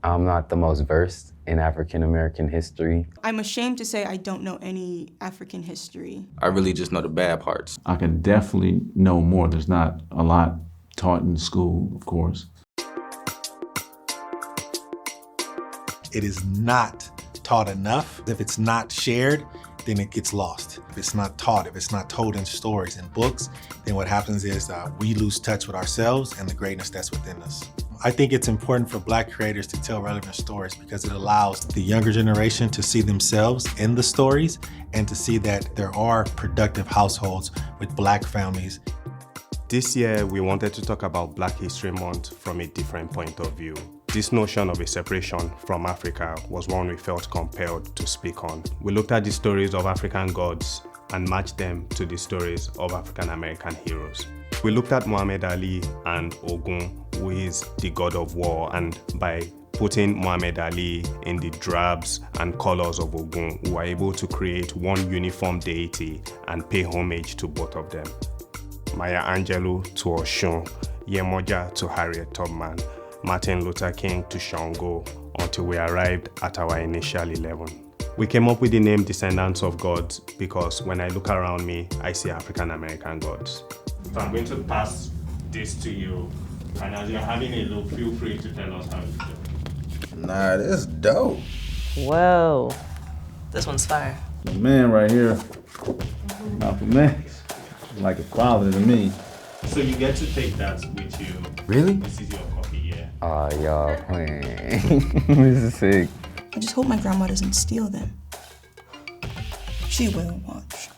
I'm not the most versed in African American history. I'm ashamed to say I don't know any African history. I really just know the bad parts. I can definitely know more. There's not a lot taught in school, of course. It is not taught enough. If it's not shared, then it gets lost. If it's not taught, if it's not told in stories and books, then what happens is we lose touch with ourselves and the greatness that's within us. I think it's important for Black creators to tell relevant stories because it allows the younger generation to see themselves in the stories and to see that there are productive households with Black families. This year, we wanted to talk about Black History Month from a different point of view. This notion of a separation from Africa was one we felt compelled to speak on. We looked at the stories of African gods and matched them to the stories of African American heroes. We looked at Muhammad Ali and Ogun, who is the god of war, and by putting Muhammad Ali in the drabs and colors of Ogun, we were able to create one uniform deity and pay homage to both of them. Maya Angelou to Oshun, Yemoja to Harriet Tubman, Martin Luther King to Shango, until we arrived at our initial 11. We came up with the name Descendants of Gods because when I look around me, I see African American gods. So I'm going to pass this to you, and as you're having a look, feel free to tell us how you feel. Nah, that's dope. Whoa, this one's fire. The man right here, Malcolm X, like a father to me. So you get to take that with you. Really? This is your copy, yeah. Oh, y'all playing. This is sick. I just hope my grandma doesn't steal them. She will watch.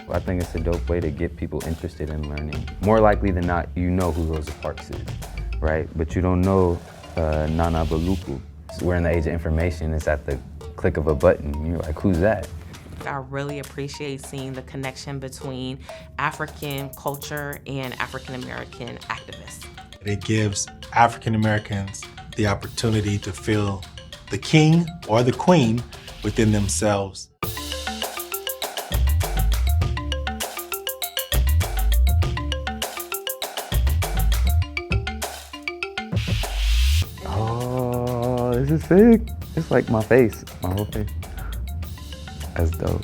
I think it's a dope way to get people interested in learning. More likely than not, you know who Rosa Parks is, right? But you don't know Nana Baluku. We're in the age of information. It's at the click of a button. You're like, who's that? I really appreciate seeing the connection between African culture and African American activists. It gives African Americans the opportunity to feel the king or the queen within themselves. Oh, this is sick. It's like my face, my whole face. That's dope.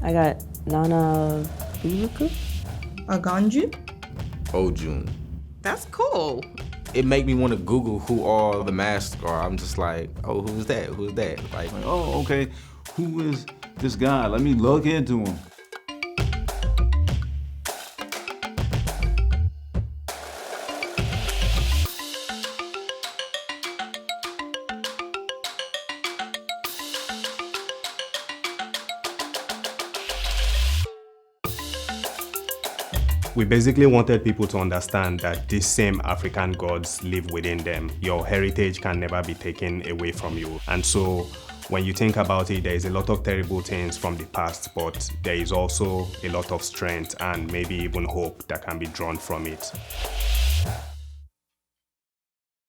I got Nana Buluku. Aganju? Ojun. That's cool. It make me want to Google who all the masks are. I'm just like, oh, who's that? Who's that? Like, Oh, okay, who is this guy? Let me look into him. We basically wanted people to understand that these same African gods live within them. Your heritage can never be taken away from you. And so when you think about it, there is a lot of terrible things from the past, but there is also a lot of strength and maybe even hope that can be drawn from it.